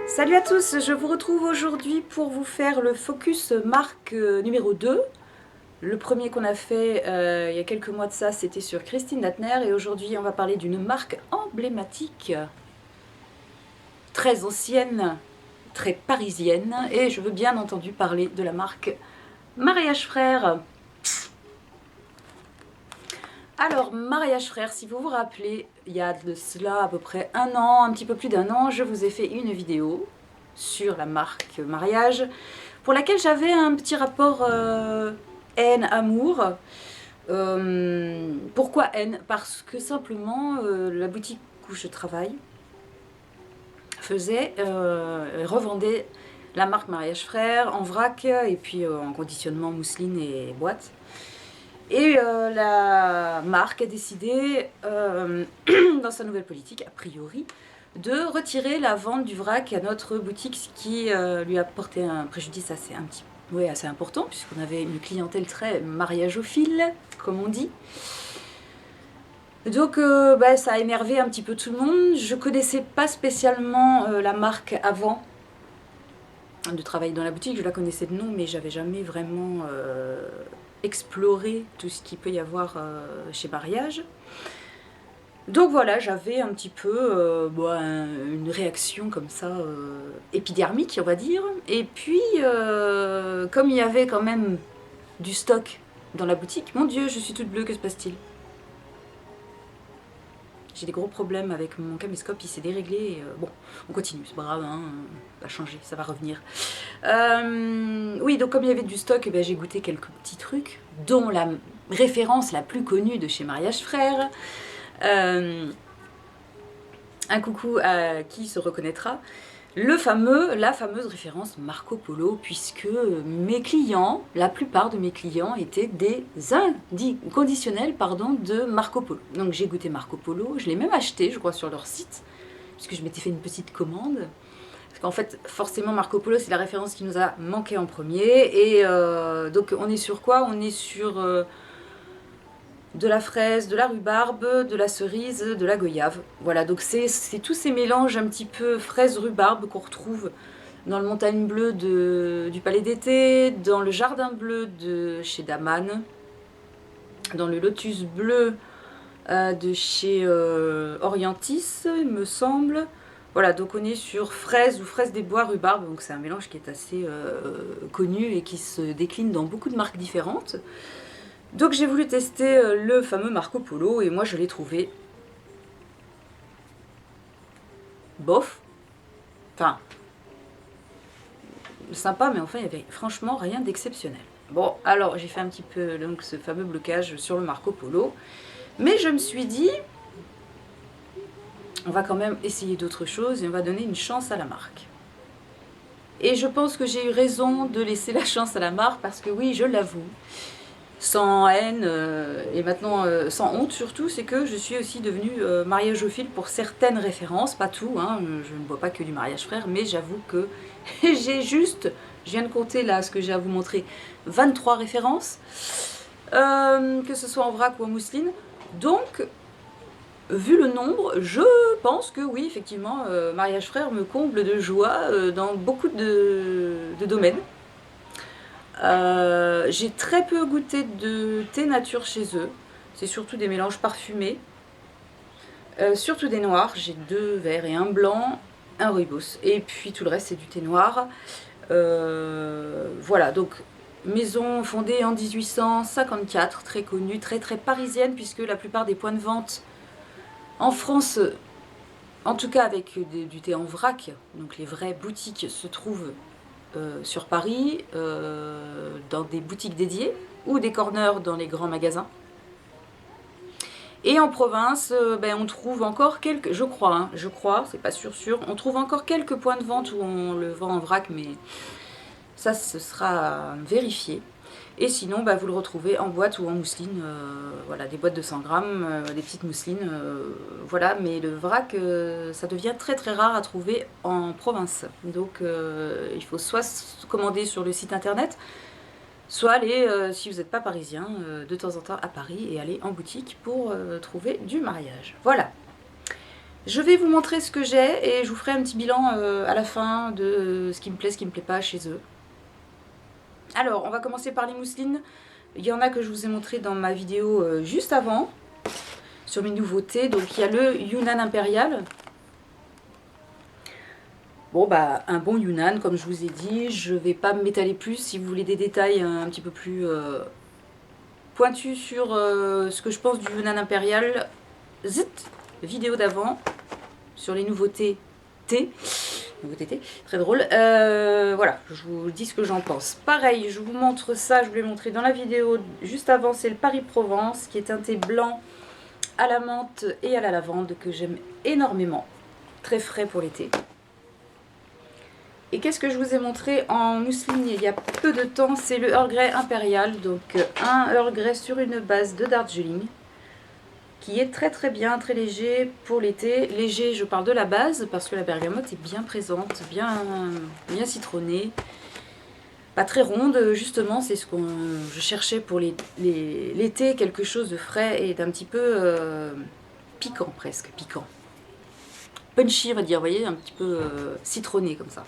Salut à tous, je vous retrouve aujourd'hui pour vous faire le focus marque numéro 2. Le premier qu'on a fait il y a quelques mois de ça, c'était sur Christine Lattner et aujourd'hui on va parler d'une marque emblématique, très ancienne, très parisienne et je veux bien entendu parler de la marque Mariage Frères. Alors, Mariage Frères, si vous vous rappelez, il y a de cela à peu près un an, un petit peu plus d'un an, je vous ai fait une vidéo sur la marque Mariage, pour laquelle j'avais un petit rapport haine-amour. Pourquoi haine? Parce que simplement, la boutique où je travaille revendait la marque Mariage Frères en vrac et puis en conditionnement mousseline et boîte. Et la marque a décidé, dans sa nouvelle politique, a priori, de retirer la vente du vrac à notre boutique, ce qui lui a porté un préjudice assez important, puisqu'on avait une clientèle très mariageophile, comme on dit. Donc ça a énervé un petit peu tout le monde. Je connaissais pas spécialement la marque avant de travailler dans la boutique, je la connaissais de nom, mais j'avais jamais vraiment exploré tout ce qu'il peut y avoir chez Mariage. Donc voilà, j'avais un petit peu une réaction comme ça, épidermique on va dire. Et puis, comme il y avait quand même du stock dans la boutique, mon Dieu, je suis toute bleue, que se passe-t-il? J'ai des gros problèmes avec mon caméscope, il s'est déréglé. Et, bon, on continue, c'est pas grave, hein, ça va changer, ça va revenir. Oui, donc comme il y avait du stock, j'ai goûté quelques petits trucs, dont la référence la plus connue de chez Mariage Frères. Un coucou à qui se reconnaîtra. La fameuse référence Marco Polo, puisque mes clients, la plupart de mes clients étaient des conditionnels de Marco Polo. Donc j'ai goûté Marco Polo, je l'ai même acheté, je crois, sur leur site, puisque je m'étais fait une petite commande. Parce qu'en fait, forcément, Marco Polo, c'est la référence qui nous a manqué en premier. Et donc on est sur quoi? On est sur de la fraise, de la rhubarbe, de la cerise, de la goyave. Voilà, donc c'est tous ces mélanges un petit peu fraise-rhubarbe qu'on retrouve dans le montagne bleue du Palais d'été, dans le jardin bleu de chez Daman, dans le lotus bleu de chez Orientis, il me semble. Voilà, donc on est sur fraise ou fraise des bois rhubarbe, donc c'est un mélange qui est assez connu et qui se décline dans beaucoup de marques différentes. Donc j'ai voulu tester le fameux Marco Polo et moi je l'ai trouvé bof. Enfin, sympa, mais enfin il y avait franchement rien d'exceptionnel. Bon, alors j'ai fait un petit peu donc ce fameux blocage sur le Marco Polo, mais je me suis dit, on va quand même essayer d'autres choses et on va donner une chance à la marque. Et je pense que j'ai eu raison de laisser la chance à la marque parce que oui, je l'avoue, sans haine et maintenant sans honte surtout, c'est que je suis aussi devenue mariageophile pour certaines références, pas tout, hein, je ne vois pas que du Mariage Frère, mais j'avoue que je viens de compter là ce que j'ai à vous montrer, 23 références, que ce soit en vrac ou en mousseline, donc vu le nombre, je pense que oui, effectivement, Mariage Frère me comble de joie dans beaucoup de domaines. J'ai très peu goûté de thé nature chez eux. C'est surtout des mélanges parfumés. Surtout des noirs. J'ai 2 verts et un blanc, un rooibos. Et puis tout le reste, c'est du thé noir. Voilà, donc maison fondée en 1854, très connue, très très parisienne, puisque la plupart des points de vente en France, en tout cas avec du thé en vrac, donc les vraies boutiques se trouvent sur Paris, dans des boutiques dédiées ou des corners dans les grands magasins. Et en province, on trouve encore quelques, je crois, c'est pas sûr, on trouve encore quelques points de vente où on le vend en vrac, mais ça, ce sera vérifié. Et sinon, vous le retrouvez en boîte ou en mousseline, voilà, des boîtes de 100 grammes, des petites mousselines, voilà, mais le vrac, ça devient très très rare à trouver en province. Donc il faut soit commander sur le site internet, soit aller, si vous n'êtes pas parisien, de temps en temps à Paris et aller en boutique pour trouver du mariage. Voilà. Je vais vous montrer ce que j'ai et je vous ferai un petit bilan à la fin de ce qui me plaît, ce qui me plaît pas chez eux. Alors, on va commencer par les mousselines. Il y en a que je vous ai montré dans ma vidéo juste avant, sur mes nouveautés. Donc, il y a le Yunnan Impérial. Bon, bah, un bon Yunnan, comme je vous ai dit. Je vais pas m'étaler plus. Si vous voulez des détails un petit peu plus pointus sur ce que je pense du Yunnan Impérial, zut, vidéo d'avant, sur les nouveautés thé. Nouveauté, très drôle. Voilà, je vous dis ce que j'en pense. Pareil, je vous montre ça, je vous l'ai montré dans la vidéo juste avant, c'est le Paris-Provence, qui est un thé blanc à la menthe et à la lavande, que j'aime énormément. Très frais pour l'été. Et qu'est-ce que je vous ai montré en mousseline il y a peu de temps? C'est le Earl Grey Impérial, donc un Earl Grey sur une base de Darjeeling, qui est très très bien, très léger pour l'été. Léger, je parle de la base, parce que la bergamote est bien présente, bien citronnée. Pas très ronde, justement, c'est ce que je cherchais pour l'été, quelque chose de frais et d'un petit peu piquant, presque, piquant. Punchy, on va dire, vous voyez, un petit peu citronné comme ça.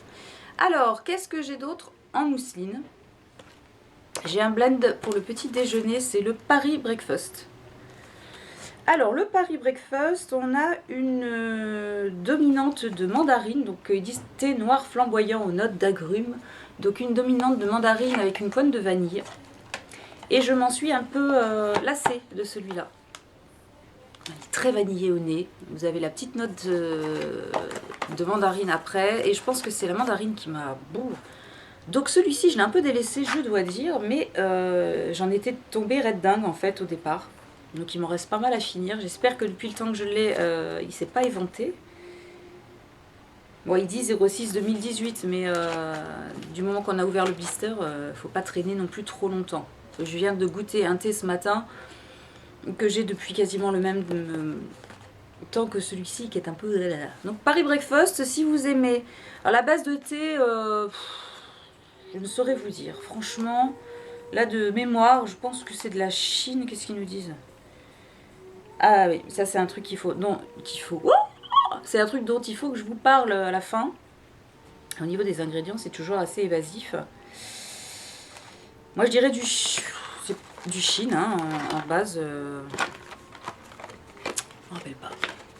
Alors, qu'est-ce que j'ai d'autre en mousseline? J'ai un blend pour le petit déjeuner, c'est le Paris Breakfast. Alors, le Paris Breakfast, on a une dominante de mandarine, donc ils disent thé noir flamboyant aux notes d'agrumes. Donc une dominante de mandarine avec une pointe de vanille. Et je m'en suis un peu lassée de celui-là. Très vanillé au nez. Vous avez la petite note de mandarine après. Et je pense que c'est la mandarine qui m'a... Donc celui-ci, je l'ai un peu délaissé, je dois dire. Mais j'en étais tombée red dingue en fait au départ. Donc il m'en reste pas mal à finir. J'espère que depuis le temps que je l'ai, il ne s'est pas éventé. Bon, il dit 06 2018, mais du moment qu'on a ouvert le blister, faut pas traîner non plus trop longtemps. Je viens de goûter un thé ce matin que j'ai depuis quasiment le même temps que celui-ci, qui est un peu... Donc Paris Breakfast, si vous aimez. Alors la base de thé, je ne saurais vous dire. Franchement, là de mémoire, je pense que c'est de la Chine. Qu'est-ce qu'ils nous disent? Ah oui, ça c'est un truc qu'il faut... Non, qu'il faut... C'est un truc dont il faut que je vous parle à la fin. Au niveau des ingrédients, c'est toujours assez évasif. Moi, je dirais du Chine, hein, en base. Je me rappelle pas.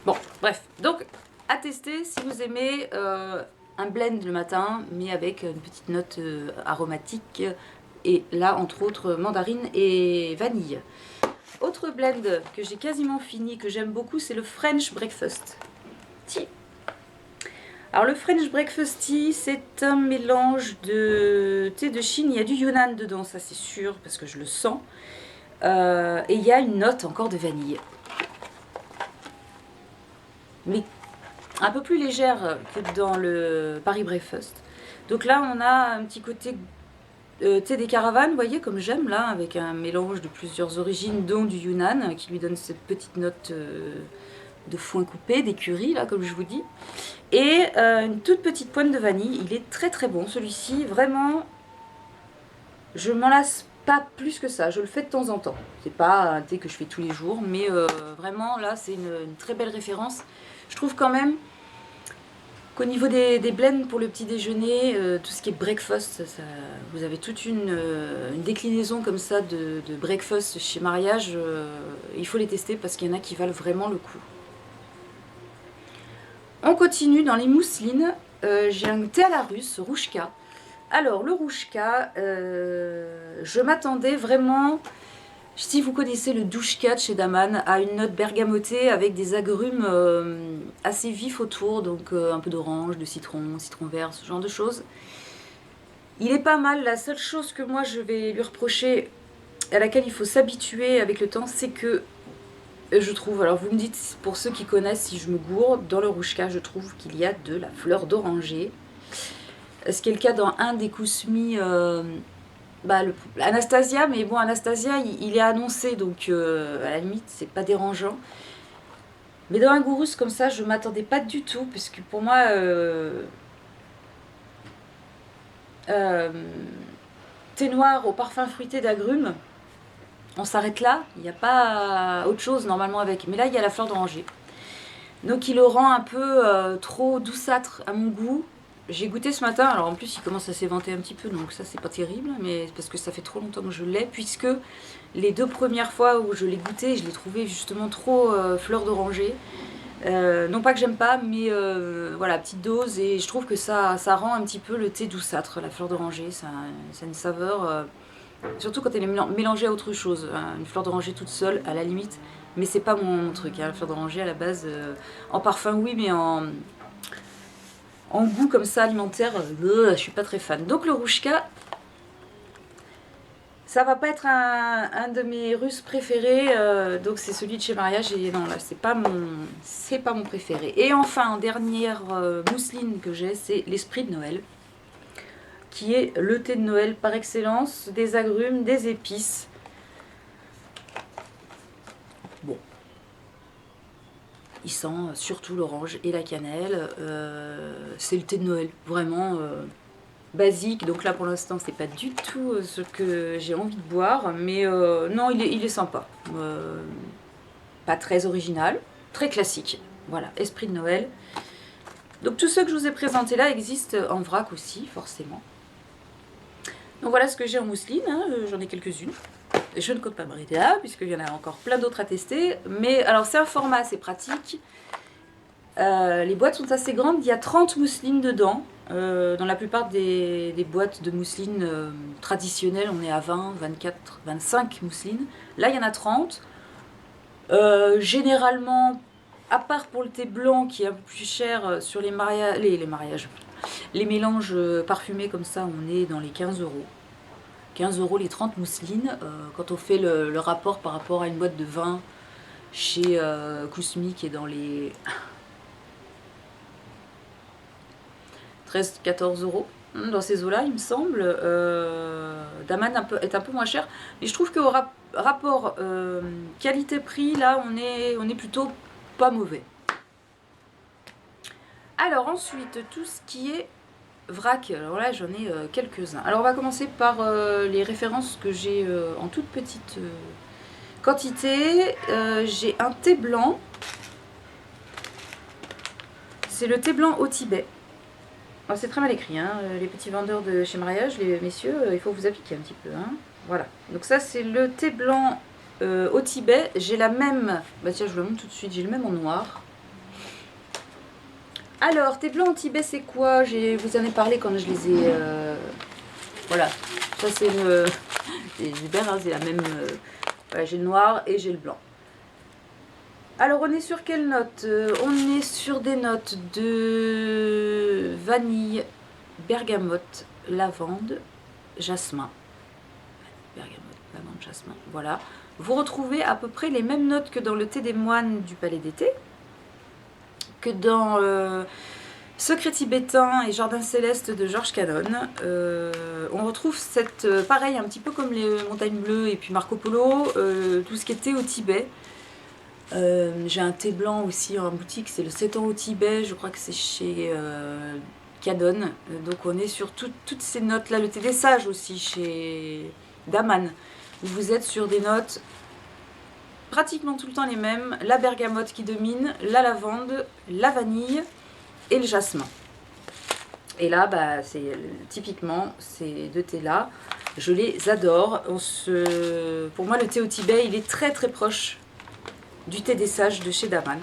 Bon, bref. Donc, à tester si vous aimez un blend le matin, mais avec une petite note aromatique. Et là, entre autres, mandarine et vanille. Autre blend que j'ai quasiment fini, que j'aime beaucoup, c'est le French Breakfast Tea. Alors le French Breakfast Tea, c'est un mélange de thé de Chine. Il y a du Yunnan dedans, ça c'est sûr, parce que je le sens. Et il y a une note encore de vanille. Mais un peu plus légère que dans le Paris Breakfast. Donc là, on a un petit côté thé des caravanes, vous voyez, comme j'aime, là, avec un mélange de plusieurs origines, dont du Yunnan, qui lui donne cette petite note de foin coupé, d'écurie, là, comme je vous dis. Et une toute petite pointe de vanille. Il est très très bon, celui-ci. Vraiment, je m'en lasse pas plus que ça. Je le fais de temps en temps. C'est pas un thé que je fais tous les jours, mais vraiment, là, c'est une très belle référence. Je trouve quand même qu'au niveau des blends pour le petit déjeuner, tout ce qui est breakfast, vous avez toute une déclinaison comme ça de breakfast chez Mariage. Il faut les tester parce qu'il y en a qui valent vraiment le coup. On continue dans les mousselines. J'ai un thé à la russe, Rouchka. Alors, le Rouchka, je m'attendais vraiment, si vous connaissez le Douchka de chez Daman, à une note bergamotée avec des agrumes assez vifs autour, donc un peu d'orange, de citron, citron vert, ce genre de choses. Il est pas mal. La seule chose que moi je vais lui reprocher, à laquelle il faut s'habituer avec le temps, c'est que je trouve, alors vous me dites pour ceux qui connaissent si je me gourre, dans le Rouchka je trouve qu'il y a de la fleur d'oranger. Ce qui est le cas dans un des Kousmi, Anastasia, mais bon Anastasia il est annoncé donc à la limite c'est pas dérangeant. Mais dans un Gourous comme ça je m'attendais pas du tout, parce que pour moi thé noir au parfum fruité d'agrumes, on s'arrête là, il n'y a pas autre chose normalement avec. Mais là, il y a la fleur d'oranger. Donc il le rend un peu trop douceâtre à mon goût. J'ai goûté ce matin, alors en plus il commence à s'éventer un petit peu, donc ça c'est pas terrible, mais parce que ça fait trop longtemps que je l'ai, puisque les 2 premières fois où je l'ai goûté, je l'ai trouvé justement trop fleur d'oranger. Non pas que j'aime pas, mais voilà, petite dose, et je trouve que ça rend un petit peu le thé douceâtre, la fleur d'oranger, ça a une saveur, surtout quand elle est mélangée à autre chose, hein, une fleur d'oranger toute seule à la limite, mais c'est pas mon truc, hein, la fleur d'oranger à la base, en parfum oui, mais en goût comme ça alimentaire, je suis pas très fan. Donc le Rouchka, ça va pas être un de mes Russes préférés, donc c'est celui de chez Mariage, et non là c'est pas mon préféré. Et enfin, en dernière mousseline que j'ai, c'est l'Esprit de Noël, qui est le thé de Noël par excellence, des agrumes, des épices. Bon, il sent surtout l'orange et la cannelle, c'est le thé de Noël, vraiment basique, donc là pour l'instant c'est pas du tout ce que j'ai envie de boire, mais non, il est sympa, pas très original, très classique, voilà, Esprit de Noël. Donc tous ceux que je vous ai présentés là existent en vrac aussi, forcément. Donc voilà ce que j'ai en mousseline, hein, j'en ai quelques-unes. Je ne compte pas m'arrêter là, puisqu'il y en a encore plein d'autres à tester, mais alors c'est un format assez pratique. Les boîtes sont assez grandes, il y a 30 mousselines dedans. Dans la plupart des boîtes de mousseline traditionnelles, on est à 20, 24, 25 mousselines. Là, il y en a 30. Généralement, à part pour le thé blanc qui est un peu plus cher sur les mariages, les mélanges parfumés comme ça, on est dans les 15 euros. 15 euros les 30 mousselines. Quand on fait le rapport par rapport à une boîte de vin chez Kousmi qui est dans les 13-14 euros dans ces eaux-là, il me semble. Daman est un peu moins cher, mais je trouve qu'au rapport qualité-prix, là, on est plutôt pas mauvais. Alors ensuite, tout ce qui est vrac, alors là, j'en ai quelques-uns. Alors on va commencer par les références que j'ai en toute petite quantité. J'ai un thé blanc. C'est le thé blanc au Tibet. C'est très mal écrit, hein, les petits vendeurs de chez Mariage, les messieurs, il faut vous appliquer un petit peu. Hein. Voilà, donc ça c'est le thé blanc au Tibet. J'ai la même, bah tiens je vous le montre tout de suite, j'ai le même en noir. Alors, thé blanc au Tibet c'est quoi? Je vous en ai parlé quand je les ai... Voilà, ça c'est le... C'est super, hein, c'est la même... Voilà, j'ai le noir et j'ai le blanc. Alors on est sur quelle note? On est sur des notes de vanille, bergamote, lavande, jasmin. Bergamote, lavande, jasmin, voilà. Vous retrouvez à peu près les mêmes notes que dans le thé des moines du Palais d'été, que dans Secret tibétain et Jardin céleste de Georges Cannon. On retrouve cette, pareil, un petit peu comme les Montagnes Bleues et puis Marco Polo, tout ce qui était au Tibet. J'ai un thé blanc aussi en boutique, c'est le 7 ans au Tibet, je crois que c'est chez Cadon. Donc on est sur toutes ces notes là, le thé des sages aussi chez Daman, où vous êtes sur des notes pratiquement tout le temps les mêmes, la bergamote qui domine, la lavande, la vanille et le jasmin. Et là, bah, c'est typiquement ces deux thés là, je les adore. Pour moi le thé au Tibet il est très très proche du thé des sages de chez Daman.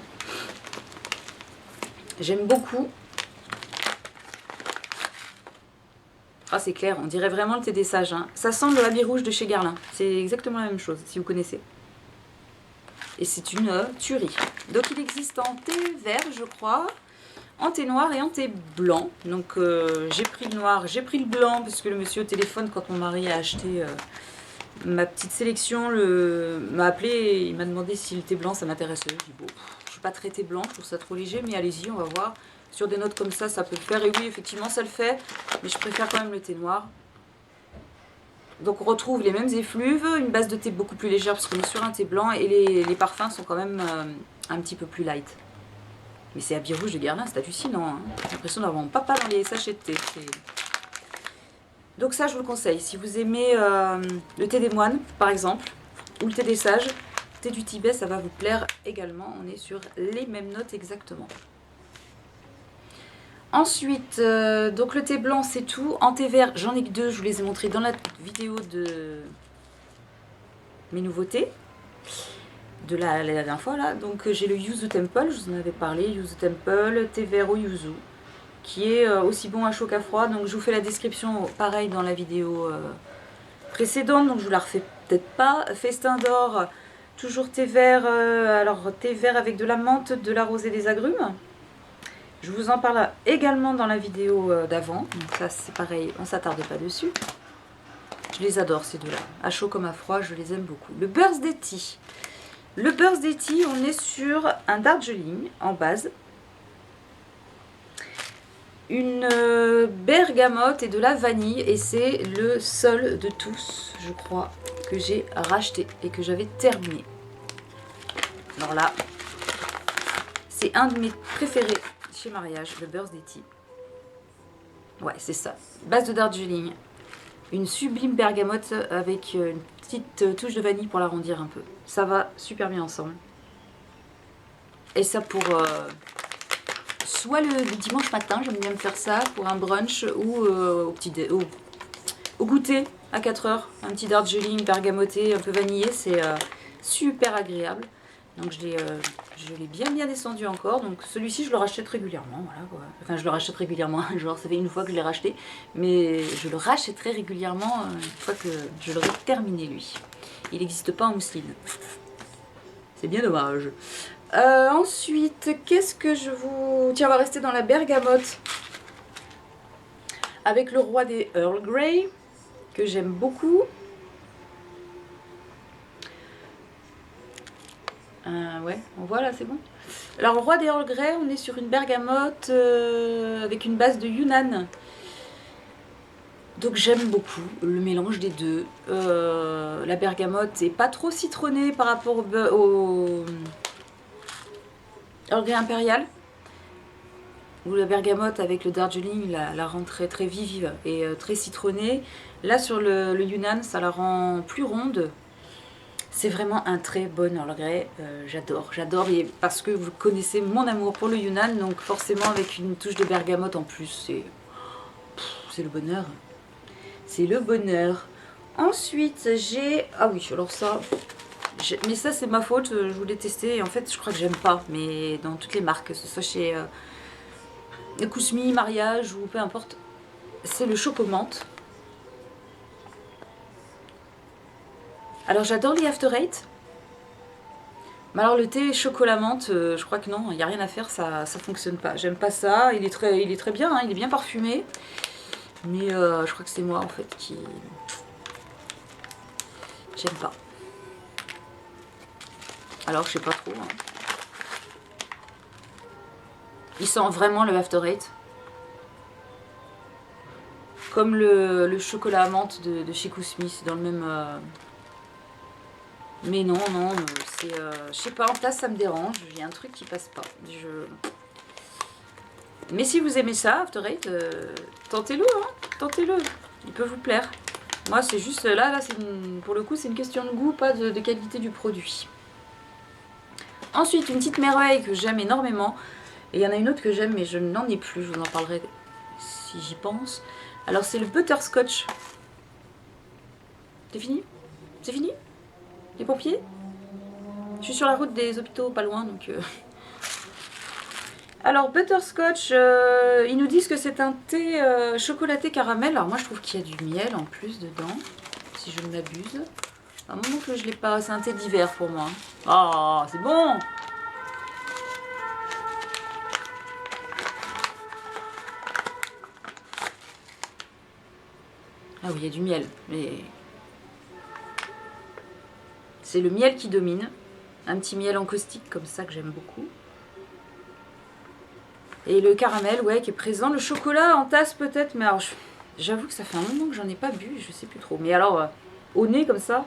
J'aime beaucoup. Ah, c'est clair, on dirait vraiment le thé des sages. Hein. Ça sent le habit rouge de chez Guerlain. C'est exactement la même chose, si vous connaissez. Et c'est une tuerie. Donc il existe en thé vert, je crois, en thé noir et en thé blanc. Donc j'ai pris le noir, j'ai pris le blanc, parce que le monsieur au téléphone, quand mon mari a acheté... ma petite sélection m'a appelé et il m'a demandé si le thé blanc ça m'intéressait. J'ai dit bon, je suis pas très thé blanc, je trouve ça trop léger, mais allez-y, on va voir. Sur des notes comme ça peut le faire. Et oui, effectivement, ça le fait, mais je préfère quand même le thé noir. Donc on retrouve les mêmes effluves, une base de thé beaucoup plus légère parce qu'on est sur un thé blanc et les parfums sont quand même un petit peu plus light. Mais c'est habit rouge de Guerlain, c'est hallucinant. Hein. J'ai l'impression d'avoir mon papa dans les sachets de thé. Donc ça, je vous le conseille. Si vous aimez le thé des moines, par exemple, ou le thé des sages, thé du Tibet, ça va vous plaire également. On est sur les mêmes notes exactement. Ensuite, donc le thé blanc c'est tout. En thé vert, j'en ai que 2, je vous les ai montrés dans la vidéo de mes nouveautés. De la dernière fois là. Donc j'ai le Yuzu Temple, je vous en avais parlé, Yuzu Temple, thé vert au Yuzu, qui est aussi bon à chaud qu'à froid. Donc je vous fais la description pareil dans la vidéo précédente, donc je vous la refais peut-être pas. Festin d'or, toujours thé vert, alors thé vert avec de la menthe, de la rosée, des agrumes. Je vous en parle également dans la vidéo d'avant, donc ça c'est pareil, on s'attarde pas dessus. Je les adore ces deux-là, à chaud comme à froid, je les aime beaucoup. Le Birthday Tea. Le Birthday Tea, on est sur un Darjeeling en base. Une bergamote et de la vanille, et c'est le seul de tous, je crois, que j'ai racheté et que j'avais terminé. Alors là, c'est un de mes préférés chez Mariage, le Birthday Tea. Ouais, c'est ça. Base de Darjeeling. Une sublime bergamote avec une petite touche de vanille pour l'arrondir un peu. Ça va super bien ensemble. Et ça pour soit le dimanche matin, j'aime bien me faire ça pour un brunch ou au goûter à 4 heures. Un petit Darjeeling bergamoté un peu vanillé, c'est super agréable. Donc je l'ai bien descendu encore. Donc celui-ci je le rachète régulièrement. Voilà, quoi. Enfin je le rachète régulièrement, genre ça fait une fois que je l'ai racheté. Mais je le rachèterai régulièrement une fois que je l'aurai terminé lui. Il n'existe pas en mousseline. C'est bien dommage. Ensuite, qu'est-ce que je vous... Tiens, on va rester dans la bergamote. Avec le roi des Earl Grey, que j'aime beaucoup. Ouais, on voit là, c'est bon. Alors, roi des Earl Grey, on est sur une bergamote avec une base de Yunnan. Donc j'aime beaucoup le mélange des deux. La bergamote est pas trop citronnée par rapport au Earl Grey impérial. Ou la bergamote avec le Darjeeling la rend très vive et très citronnée. Là sur le Yunnan, ça la rend plus ronde. C'est vraiment un très bon Earl Grey, j'adore, et parce que vous connaissez mon amour pour le Yunnan, donc forcément avec une touche de bergamote en plus, c'est le bonheur. C'est le bonheur. Ensuite, j'ai... Ah oui, alors ça... Mais ça, c'est ma faute, je voulais tester, et en fait, je crois que j'aime pas, mais dans toutes les marques, que ce soit chez Kousmi, Mariage, ou peu importe, c'est le chocomante. Alors j'adore les After Eight. Mais alors le thé chocolat menthe, je crois que non, il n'y a rien à faire, ça fonctionne pas. J'aime pas ça, il est très bien, hein, il est bien parfumé. Mais je crois que c'est moi en fait qui... J'aime pas. Alors je sais pas trop. Hein. Il sent vraiment le After Eight. Comme le chocolat menthe de chez Kousmi, c'est dans le même... Mais non, c'est... je sais pas, en place ça me dérange, il y a un truc qui passe pas. Mais si vous aimez ça, After Eight, tentez-le, hein, tentez-le. Il peut vous plaire. Moi c'est juste, là pour le coup c'est une question de goût, pas de qualité du produit. Ensuite, une petite merveille que j'aime énormément. Et il y en a une autre que j'aime mais je n'en ai plus, je vous en parlerai si j'y pense. Alors c'est le butterscotch. C'est fini? C'est fini? Les pompiers? Je suis sur la route des hôpitaux, pas loin, donc... Alors, butterscotch, ils nous disent que c'est un thé chocolaté caramel. Alors moi, je trouve qu'il y a du miel en plus dedans, si je ne m'abuse. Un moment que je l'ai pas... C'est un thé d'hiver pour moi. Oh, c'est bon! Ah oui, il y a du miel, mais... C'est le miel qui domine. Un petit miel en caustique comme ça que j'aime beaucoup. Et le caramel, ouais, qui est présent. Le chocolat en tasse peut-être, mais alors j'avoue que ça fait un moment que j'en ai pas bu, je sais plus trop. Mais alors, au nez comme ça,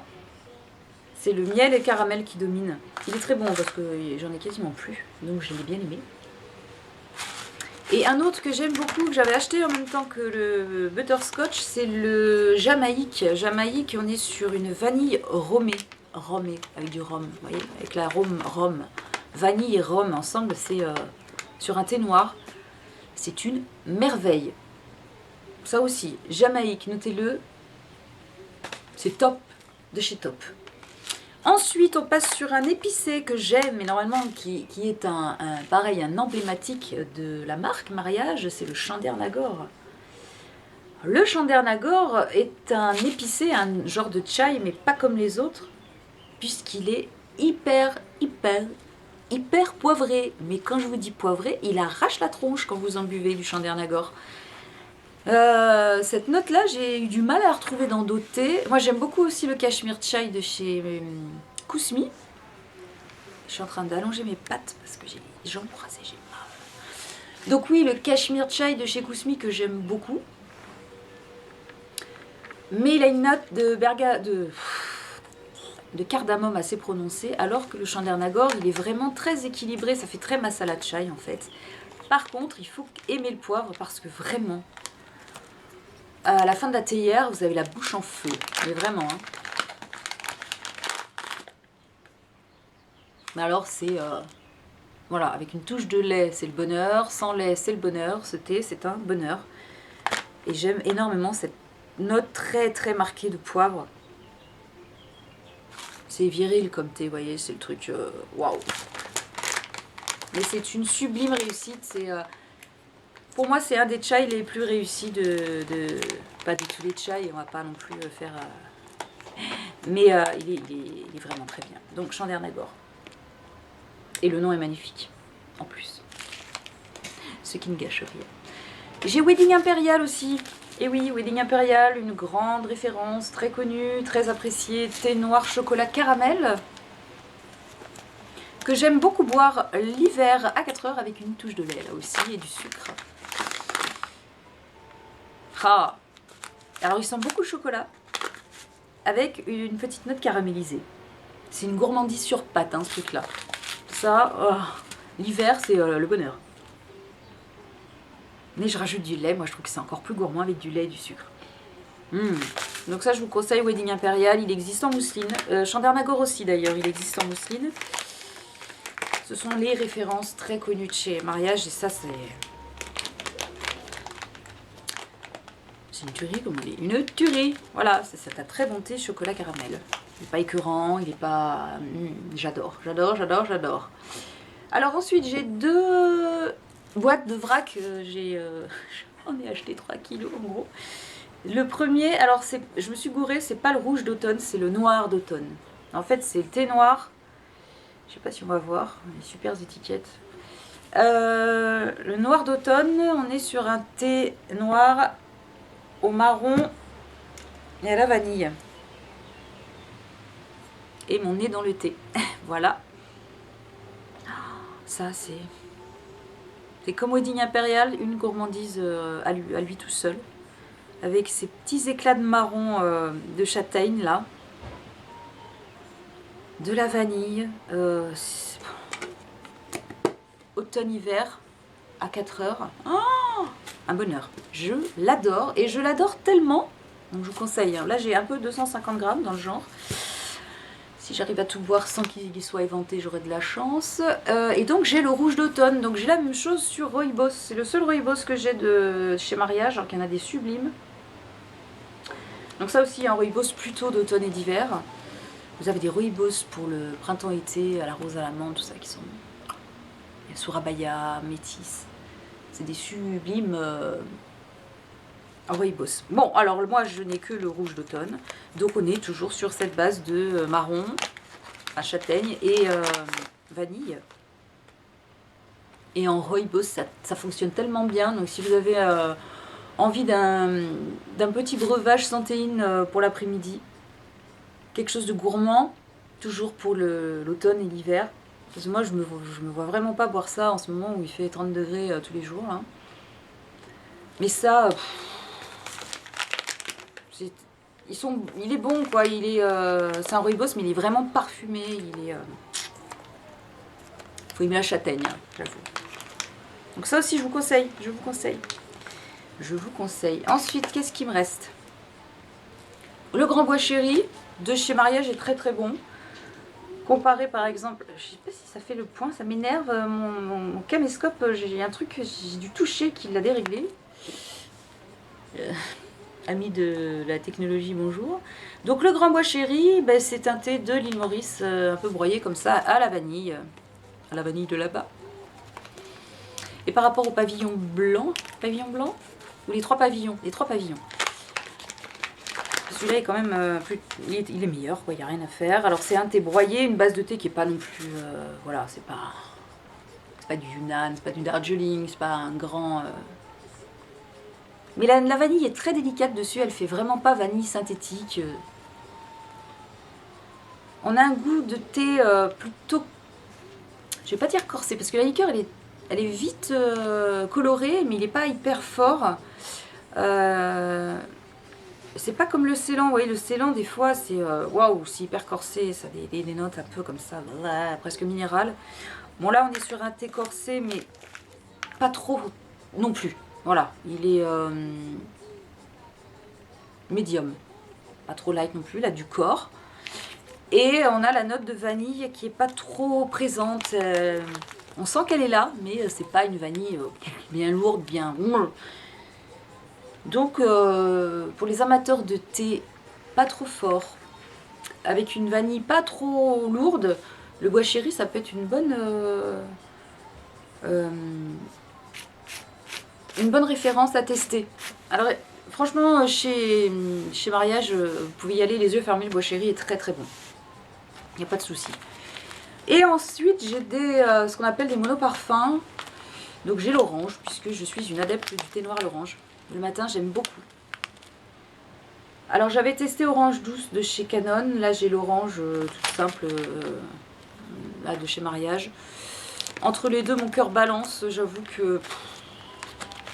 c'est le miel et le caramel qui dominent. Il est très bon parce que j'en ai quasiment plus, donc je l'ai bien aimé. Et un autre que j'aime beaucoup, que j'avais acheté en même temps que le butterscotch, c'est le Jamaïque. Jamaïque, on est sur une vanille romée. rhumé, avec du rhum, vous voyez, avec la rhum. Vanille et rhum ensemble, c'est sur un thé noir. C'est une merveille. Ça aussi, Jamaïque, notez-le. C'est top, de chez top. Ensuite, on passe sur un épicé que j'aime, mais normalement qui est pareil, un emblématique de la marque Mariage, c'est le Chandernagor. Le Chandernagor est un épicé, un genre de chai, mais pas comme les autres, puisqu'il est hyper poivré. Mais quand je vous dis poivré, il arrache la tronche quand vous en buvez du Chandernagor. Cette note-là, j'ai eu du mal à la retrouver dans d'autres thés. Moi, j'aime beaucoup aussi le Cashmere Chai de chez Kousmi. Je suis en train d'allonger mes pattes parce que j'ai les jambes croisées, j'ai mal. Donc oui, le Cashmere Chai de chez Kousmi que j'aime beaucoup. Mais il a une note de cardamome assez prononcée, alors que le Chandernagor, il est vraiment très équilibré. Ça fait très masala chai en fait. Par contre, il faut aimer le poivre parce que vraiment... À la fin de la théière, vous avez la bouche en feu. Mais vraiment. Hein. Mais alors, c'est... voilà, avec une touche de lait, c'est le bonheur. Sans lait, c'est le bonheur. Ce thé, c'est un bonheur. Et j'aime énormément cette note très marquée de poivre. C'est viril comme thé, vous voyez. C'est le truc... waouh. Mais c'est une sublime réussite. C'est... pour moi, c'est un des chais les plus réussis pas de tous les chais, on va pas non plus faire... mais il est vraiment très bien. Donc, Chandernagor. Et le nom est magnifique, en plus. Ce qui ne gâche rien. J'ai Wedding Impérial aussi. Et oui, Wedding Impérial, une grande référence, très connue, très appréciée. Thé noir chocolat caramel. Que j'aime beaucoup boire l'hiver à 4 heures avec une touche de lait, là aussi, et du sucre. Ah. Alors il sent beaucoup le chocolat avec une petite note caramélisée. C'est une gourmandise sur pâte, hein, ce truc là. Ça, l'hiver c'est le bonheur. Mais je rajoute du lait, moi je trouve que c'est encore plus gourmand avec du lait et du sucre. Donc ça je vous conseille, Wedding Impérial, il existe en mousseline. Chandernagor aussi d'ailleurs, il existe en mousseline. Ce sont les références très connues de chez Mariage et ça c'est... C'est une tuerie, comme on dit. Une tuerie. Voilà, c'est un très bon thé chocolat caramel. Il n'est pas écœurant, il n'est pas... j'adore. Alors ensuite, j'ai 2 boîtes de vrac. J'en ai acheté 3 kilos en gros. Le premier, alors je me suis gourée, c'est pas le rouge d'automne, c'est le noir d'automne. En fait, c'est le thé noir. Je sais pas si on va voir, les super étiquettes. Le noir d'automne, on est sur un thé noir au marron et à la vanille. Et mon nez dans le thé. Voilà. Ça, c'est comme Wedding Impérial, une gourmandise à lui tout seul. Avec ces petits éclats de marron de châtaigne, là. De la vanille. Automne-hiver à 4 heures. Oh, un bonheur. Je l'adore. Et je l'adore tellement. Donc je vous conseille. Hein. Là, j'ai un peu 250 grammes dans le genre. Si j'arrive à tout boire sans qu'il soit éventé, j'aurai de la chance. Et donc, j'ai le rouge d'automne. Donc, j'ai la même chose sur Rooibos. C'est le seul Rooibos que j'ai de chez Mariage, alors qu'il y en a des sublimes. Donc, ça aussi, un Rooibos plutôt d'automne et d'hiver. Vous avez des Rooibos pour le printemps-été, à la rose à l'amande, tout ça, qui sont... Il y a Surabaya, Métis. C'est des sublimes Rooibos. Bon, alors moi, je n'ai que le rouge d'automne. Donc, on est toujours sur cette base de marron, à châtaigne et vanille. Et en Rooibos, ça fonctionne tellement bien. Donc, si vous avez envie d'un petit breuvage santéine pour l'après-midi, quelque chose de gourmand, toujours pour l'automne et l'hiver. Parce que moi, je me vois vraiment pas boire ça en ce moment où il fait 30 degrés tous les jours. Là. Mais ça, il est bon, quoi. C'est un Rooibos, mais il est vraiment parfumé. Faut aimer la châtaigne, hein, j'avoue. Donc ça aussi, je vous conseille. Ensuite, qu'est-ce qui me reste? Le Grand Bois Chéri de chez Mariage est très très bon. Comparer par exemple, je sais pas si ça fait le point, ça m'énerve, mon caméscope, j'ai un truc, j'ai dû toucher qui l'a déréglé. Ami de la technologie, bonjour. Donc le Grand Bois Chéri, ben, c'est teinté de l'île Maurice, un peu broyé comme ça, à la vanille de là-bas. Et par rapport au pavillon blanc ou les trois pavillons, celui-là est quand même il est meilleur, quoi, il n'y a rien à faire. Alors c'est un thé broyé, une base de thé qui est pas non plus, voilà, c'est pas du Yunnan, c'est pas du Darjeeling, c'est pas un grand. Mais la vanille est très délicate dessus, elle fait vraiment pas vanille synthétique. On a un goût de thé plutôt, je vais pas dire corsé, parce que la liqueur elle est vite colorée, mais il n'est pas hyper fort. C'est pas comme le Ceylan, vous voyez, le Ceylan des fois c'est waouh, c'est hyper corsé, ça a des notes un peu comme ça, presque minérales. Bon là on est sur un thé corsé, mais pas trop non plus. Voilà, il est médium, pas trop light non plus, là du corps. Et on a la note de vanille qui est pas trop présente. On sent qu'elle est là, mais c'est pas une vanille bien lourde, bien. Donc pour les amateurs de thé pas trop fort, avec une vanille pas trop lourde, le bois chéri ça peut être une bonne référence à tester. Alors franchement chez Mariage, vous pouvez y aller les yeux fermés, le bois chéri est très très bon. Il n'y a pas de souci. Et ensuite j'ai ce qu'on appelle des monoparfums. Donc j'ai l'orange, puisque je suis une adepte du thé noir à l'orange. Le matin j'aime beaucoup. Alors j'avais testé orange douce de chez Canon. Là j'ai l'orange toute simple là, de chez Mariage. Entre les deux mon cœur balance. J'avoue que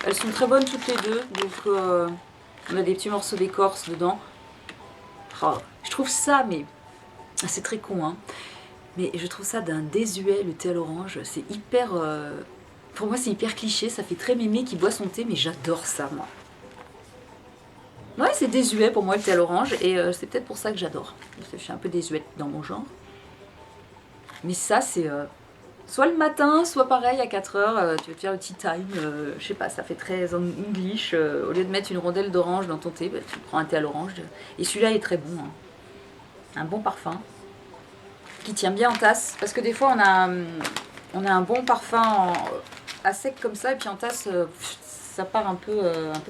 elles sont très bonnes toutes les deux. Donc on a des petits morceaux d'écorce dedans. Oh, je trouve ça, mais c'est très con hein. Mais je trouve ça d'un désuet, le thé à l'orange. C'est hyper... pour moi, c'est hyper cliché. Ça fait très mémé qui boit son thé, mais j'adore ça, moi. Ouais, c'est désuet pour moi, le thé à l'orange. Et c'est peut-être pour ça que j'adore. Je suis un peu désuète dans mon genre. Mais ça, c'est... soit le matin, soit pareil, à 4h, tu veux te faire le tea time. Je sais pas, ça fait très English. Au lieu de mettre une rondelle d'orange dans ton thé, bah, tu prends un thé à l'orange. Et celui-là est très bon. Hein. Un bon parfum. Qui tient bien en tasse, parce que des fois on a un bon parfum à sec comme ça, et puis en tasse ça part un peu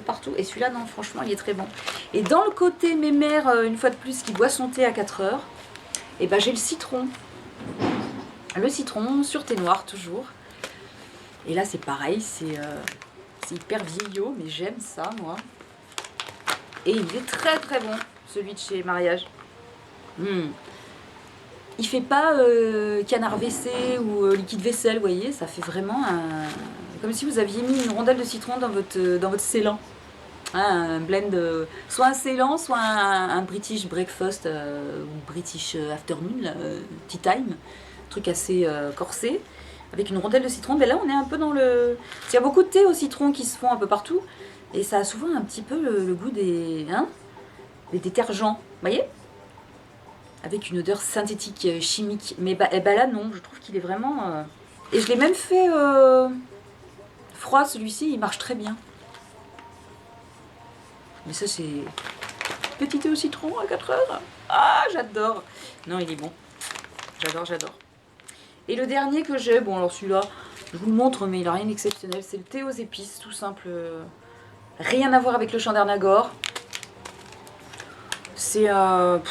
partout, et celui-là non, franchement il est très bon. Et dans le côté mémère, une fois de plus, qui boit son thé à 4h, et ben j'ai le citron sur thé noir toujours, et là c'est pareil, c'est hyper vieillot, mais j'aime ça moi, et il est très très bon, celui de chez Mariage. Il fait pas canard WC ou liquide vaisselle, vous voyez, ça fait vraiment comme si vous aviez mis une rondelle de citron dans votre Ceylan. Hein, un blend, soit un Ceylan, soit un British breakfast ou British afternoon, tea time, truc assez corsé, avec une rondelle de citron. Mais là, on est un peu dans le... Il y a beaucoup de thé au citron qui se font un peu partout, et ça a souvent un petit peu le goût des détergents, vous voyez, avec une odeur synthétique, chimique. Mais là non, je trouve qu'il est vraiment... Et je l'ai même fait froid, celui-ci, il marche très bien. Mais ça c'est... Petit thé au citron à 4h. Ah, j'adore. Non, il est bon. J'adore. Et le dernier que j'ai, bon alors celui-là, je vous le montre, mais il n'a rien d'exceptionnel. C'est le thé aux épices, tout simple. Rien à voir avec le Chandernagor. C'est un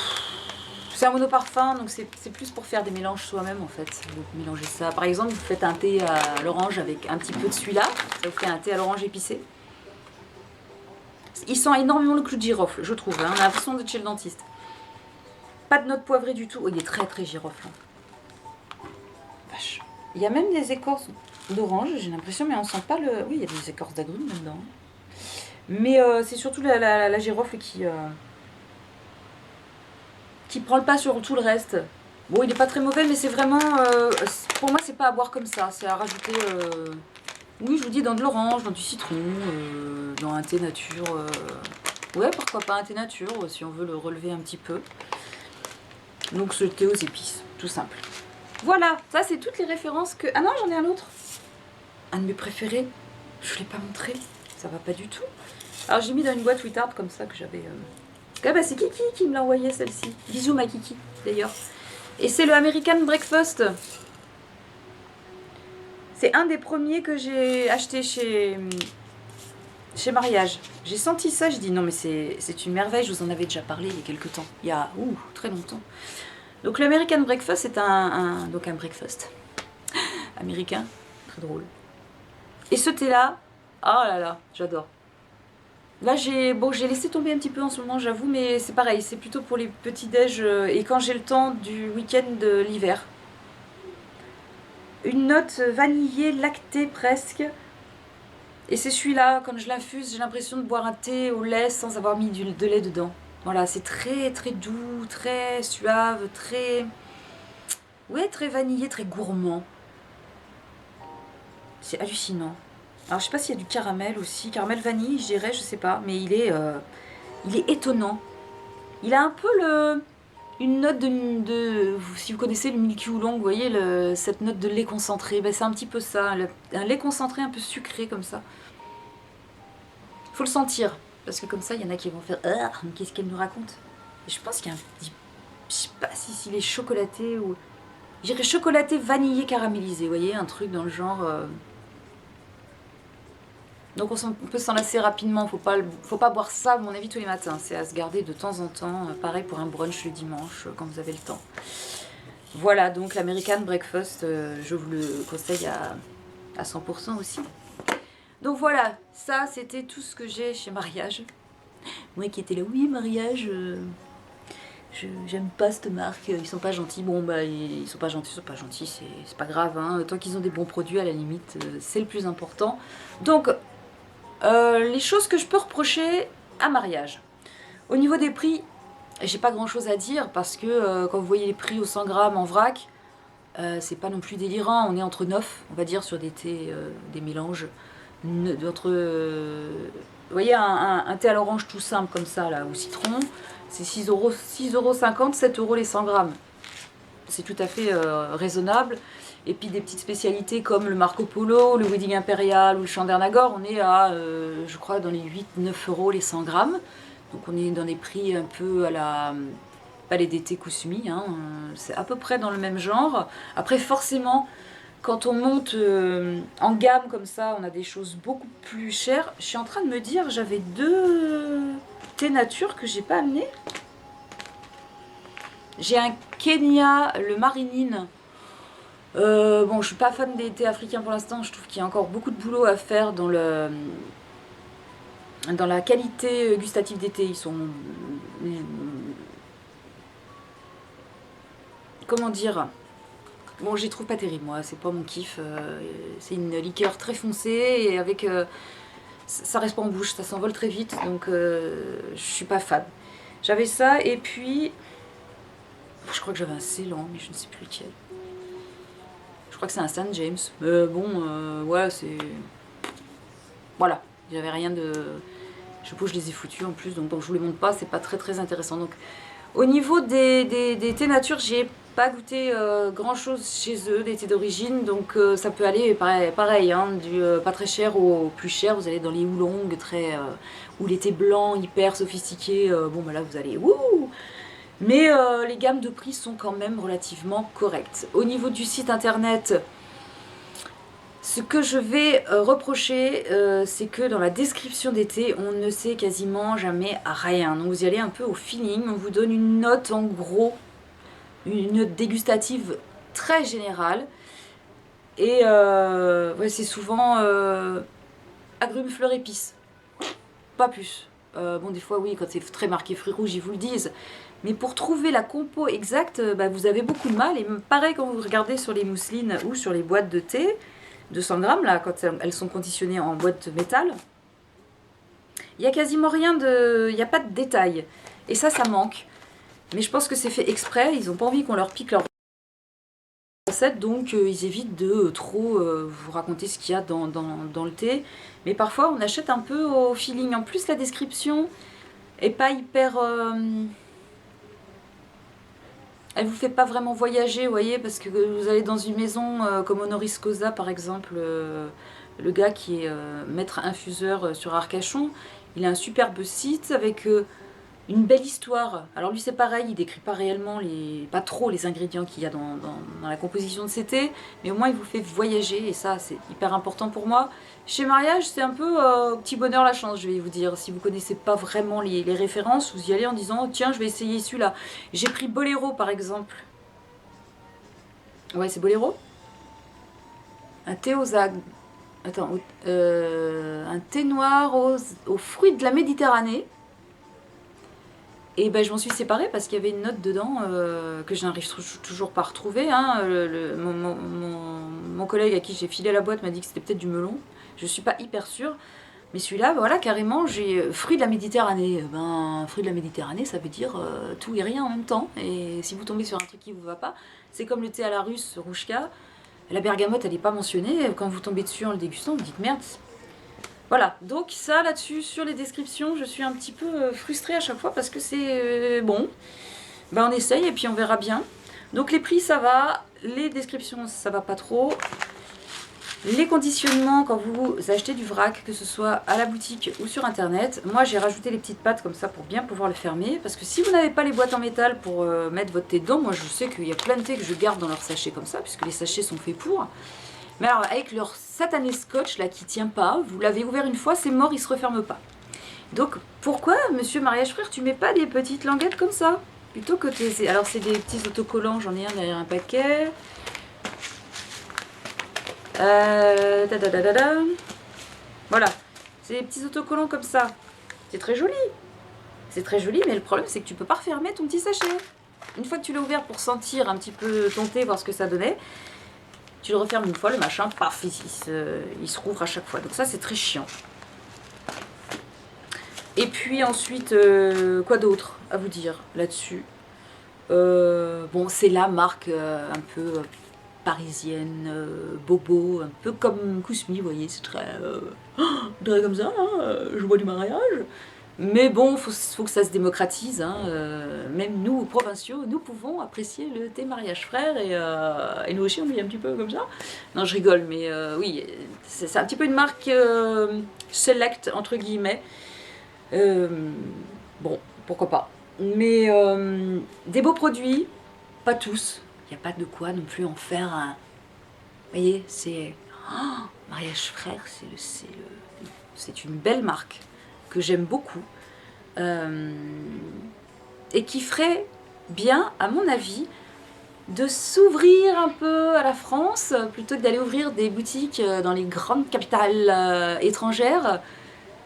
monoparfum, donc c'est plus pour faire des mélanges soi-même en fait. Vous mélangez ça. Par exemple, vous faites un thé à l'orange avec un petit peu de celui-là. Ça vous fait un thé à l'orange épicé. Il sent énormément le clou de girofle, je trouve. Hein. On a l'impression d'être chez le dentiste. Pas de notes poivrées du tout. Oh, il est très très girofle. Hein. Vache. Il y a même des écorces d'orange, j'ai l'impression, mais on sent pas le... Oui, il y a des écorces d'agrumes là-dedans. Mais c'est surtout la girofle qui prend le pas sur tout le reste. Bon, il n'est pas très mauvais, mais c'est vraiment... pour moi, c'est pas à boire comme ça. C'est à rajouter... oui, je vous dis, dans de l'orange, dans du citron, dans un thé nature. Ouais, pourquoi pas un thé nature, si on veut le relever un petit peu. Donc ce thé aux épices, tout simple. Voilà, ça c'est toutes les références que... Ah non, j'en ai un autre. Un de mes préférés. Je ne l'ai pas montré. Ça va pas du tout. Alors j'ai mis dans une boîte Wittard comme ça que j'avais... Ah bah c'est Kiki qui me l'a envoyé celle-ci. Bisous ma Kiki d'ailleurs. Et c'est le American Breakfast. C'est un des premiers que j'ai acheté chez Mariage. J'ai senti ça, je dis non mais c'est une merveille, je vous en avais déjà parlé il y a quelques temps. Il y a très longtemps. Donc l'American Breakfast c'est un breakfast américain, très drôle. Et ce thé là, oh là là, j'adore. Là j'ai laissé tomber un petit peu en ce moment j'avoue, mais c'est pareil, c'est plutôt pour les petits déj et quand j'ai le temps du week-end de l'hiver. Une note vanillée lactée presque. Et c'est celui-là, quand je l'infuse, j'ai l'impression de boire un thé au lait sans avoir mis de lait dedans. Voilà, c'est très très doux, très suave, très... Ouais, très vanillé, très gourmand. C'est hallucinant. Alors je sais pas s'il y a du caramel aussi, caramel vanille je dirais, je sais pas, mais il est étonnant. Il a un peu une note si vous connaissez le Milky Oolong, vous voyez cette note de lait concentré, ben, c'est un petit peu ça, un lait concentré un peu sucré comme ça. Faut le sentir, parce que comme ça il y en a qui vont faire ah, qu'est-ce qu'elle nous raconte. Et je pense qu'il y a un petit, je sais pas s'il est chocolaté ou... Je dirais chocolaté vanillé caramélisé, vous voyez, un truc dans le genre... Donc on peut s'en lasser rapidement, faut pas boire ça à mon avis tous les matins, c'est à se garder de temps en temps, pareil pour un brunch le dimanche quand vous avez le temps. Voilà donc l'American Breakfast, je vous le conseille à 100% aussi. Donc voilà, ça c'était tout ce que j'ai chez Mariage. Moi qui étais là, oui Mariage, j'aime pas cette marque, ils sont pas gentils. Bon bah ils sont pas gentils, c'est pas grave, hein. Tant qu'ils ont des bons produits à la limite, c'est le plus important. Donc les choses que je peux reprocher à Mariage. Au niveau des prix, j'ai pas grand chose à dire parce que quand vous voyez les prix au 100 grammes en vrac, c'est pas non plus délirant. On est entre 9, on va dire, sur des thés, des mélanges. Vous voyez, un thé à l'orange tout simple comme ça, là, au citron, c'est 6,50 €, 7 € les 100 grammes. C'est tout à fait raisonnable. Et puis des petites spécialités comme le Marco Polo, le Wedding Impérial ou le Chandernagor, on est à, je crois, dans les 8-9 € les 100 grammes. Donc on est dans des prix un peu à la... pas les DT Kousmi, hein, c'est à peu près dans le même genre. Après forcément, quand on monte en gamme comme ça, on a des choses beaucoup plus chères. Je suis en train de me dire, j'avais 2 thés nature que j'ai pas amené. J'ai un Kenya, le Marinine. Bon, je suis pas fan des thés africains pour l'instant. Je trouve qu'il y a encore beaucoup de boulot à faire dans la qualité gustative des thés. Ils sont... Comment dire? Bon, je les trouve pas terribles, moi. C'est pas mon kiff. C'est une liqueur très foncée et avec... ça reste pas en bouche, ça s'envole très vite. Donc, je suis pas fan. J'avais ça et puis... Je crois que j'avais un Ceylan, mais je ne sais plus lequel. Je crois que c'est un St. James. Bon, ouais, c'est... Voilà, j'avais rien de... Je suppose que je les ai foutus en plus, donc je vous les montre pas, c'est pas très très intéressant. Donc, au niveau des thés nature, j'ai pas goûté grand chose chez eux, des thés d'origine, donc ça peut aller pareil hein, du pas très cher au plus cher. Vous allez dans les oolongs, ou les thés blancs hyper sophistiqués, bon bah là vous allez wouh. Mais les gammes de prix sont quand même relativement correctes. Au niveau du site internet, ce que je vais reprocher, c'est que dans la description des thés, on ne sait quasiment jamais rien. Donc vous y allez un peu au feeling, on vous donne une note en gros, une note dégustative très générale. Et ouais, c'est souvent agrumes, fleurs, épices. Pas plus. Bon, des fois, oui, quand c'est très marqué fruits rouges, ils vous le disent. Mais pour trouver la compo exacte, bah, vous avez beaucoup de mal. Et pareil, quand vous regardez sur les mousselines ou sur les boîtes de thé, 200 grammes, là, quand elles sont conditionnées en boîte de métal, il n'y a quasiment rien de... Il n'y a pas de détails. Et ça manque. Mais je pense que c'est fait exprès. Ils n'ont pas envie qu'on leur pique leur recette, donc ils évitent de trop vous raconter ce qu'il y a dans le thé. Mais parfois, on achète un peu au feeling. En plus, la description est pas hyper... Elle vous fait pas vraiment voyager, vous voyez, parce que vous allez dans une maison comme Honoris Causa par exemple, le gars qui est maître infuseur sur Arcachon, il a un superbe site avec une belle histoire. Alors lui c'est pareil, il décrit pas réellement, pas trop les ingrédients qu'il y a dans la composition de ces thés, mais au moins il vous fait voyager et ça c'est hyper important pour moi. Chez Mariage c'est un peu petit bonheur la chance je vais vous dire. Si vous connaissez pas vraiment les références, vous y allez en disant oh, tiens je vais essayer celui-là. J'ai pris Boléro par exemple. Ouais c'est Boléro. Un thé aux Attends, un thé noir aux fruits de la Méditerranée. Et ben, je m'en suis séparée parce qu'il y avait une note dedans que je n'arrive toujours pas à retrouver. Hein. Mon collègue à qui j'ai filé la boîte m'a dit que c'était peut-être du melon. Je suis pas hyper sûre. Mais celui-là, voilà, carrément, j'ai fruits de la Méditerranée. Ben, fruits de la Méditerranée, ça veut dire tout et rien en même temps. Et si vous tombez sur un truc qui vous va pas, c'est comme le thé à la russe, Rouchka. La bergamote, elle n'est pas mentionnée. Quand vous tombez dessus en le dégustant, vous dites merde. Voilà, donc ça là-dessus, sur les descriptions, je suis un petit peu frustrée à chaque fois parce que c'est bon. Ben on essaye et puis on verra bien. Donc les prix ça va, les descriptions ça va pas trop. Les conditionnements quand vous achetez du vrac, que ce soit à la boutique ou sur internet, moi j'ai rajouté les petites pattes comme ça pour bien pouvoir le fermer. Parce que si vous n'avez pas les boîtes en métal pour mettre votre thé dedans, moi je sais qu'il y a plein de thés que je garde dans leur sachet comme ça, puisque les sachets sont faits pour. Mais alors avec leur satané scotch là qui tient pas, vous l'avez ouvert une fois, c'est mort, il se referme pas. Donc pourquoi, monsieur Mariage Frère, tu mets pas des petites languettes comme ça plutôt que tes... Alors c'est des petits autocollants, j'en ai un derrière un paquet. Voilà, c'est des petits autocollants comme ça. C'est très joli. C'est très joli, mais le problème c'est que tu peux pas refermer ton petit sachet. Une fois que tu l'as ouvert pour sentir un petit peu ton thé, voir ce que ça donnait, tu le refermes une fois, le machin, paf, il se rouvre à chaque fois. Donc ça, c'est très chiant. Et puis ensuite, quoi d'autre à vous dire là-dessus bon, c'est la marque un peu parisienne, bobo, un peu comme Kousmi, vous voyez, c'est très comme ça, hein, je bois du mariage. Mais bon, faut que ça se démocratise. Hein. Même nous, provinciaux, nous pouvons apprécier le thé Mariage Frère et nous aussi, on est un petit peu comme ça. Non, je rigole, mais oui, c'est un petit peu une marque select, entre guillemets. Bon, pourquoi pas. Mais des beaux produits, pas tous. Il n'y a pas de quoi non plus en faire un... Vous voyez, c'est... Oh, Mariage Frère, c'est une belle marque que j'aime beaucoup et qui ferait bien, à mon avis, de s'ouvrir un peu à la France plutôt que d'aller ouvrir des boutiques dans les grandes capitales étrangères.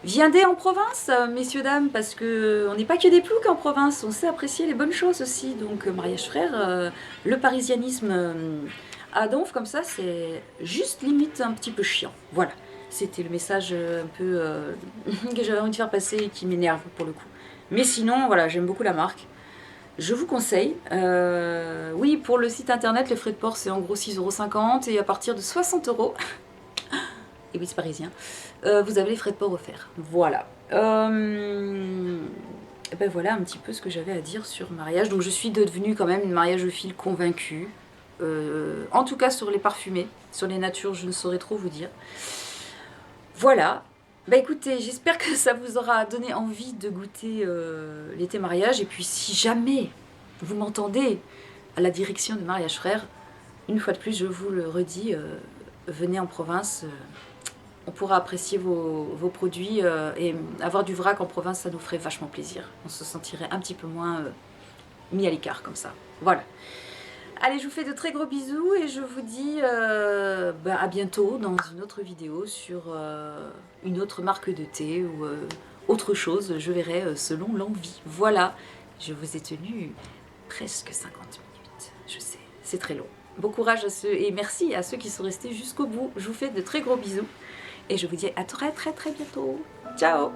Viendez en province, messieurs, dames, parce qu'on n'est pas que des ploucs en province, on sait apprécier les bonnes choses aussi. Donc, Mariage Frère, le parisianisme à donf, comme ça, c'est juste limite un petit peu chiant. Voilà. C'était le message un peu que j'avais envie de faire passer et qui m'énerve pour le coup. Mais sinon, voilà, j'aime beaucoup la marque. Je vous conseille. Oui, pour le site internet, les frais de port, c'est en gros 6,50 € et à partir de 60 €, et oui, c'est parisien, vous avez les frais de port offerts. Voilà. Ben voilà un petit peu ce que j'avais à dire sur mariage. Donc je suis devenue quand même une mariageophile convaincue. En tout cas sur les parfumés, sur les natures, je ne saurais trop vous dire. Voilà, bah écoutez, j'espère que ça vous aura donné envie de goûter l'été mariage. Et puis si jamais vous m'entendez à la direction de Mariage Frère, une fois de plus, je vous le redis, venez en province, on pourra apprécier vos produits et avoir du vrac en province, ça nous ferait vachement plaisir. On se sentirait un petit peu moins mis à l'écart comme ça. Voilà. Allez, je vous fais de très gros bisous et je vous dis à bientôt dans une autre vidéo sur une autre marque de thé ou autre chose. Je verrai selon l'envie. Voilà, je vous ai tenu presque 50 minutes. Je sais, c'est très long. Bon courage à ceux et merci à ceux qui sont restés jusqu'au bout. Je vous fais de très gros bisous et je vous dis à très très très bientôt. Ciao!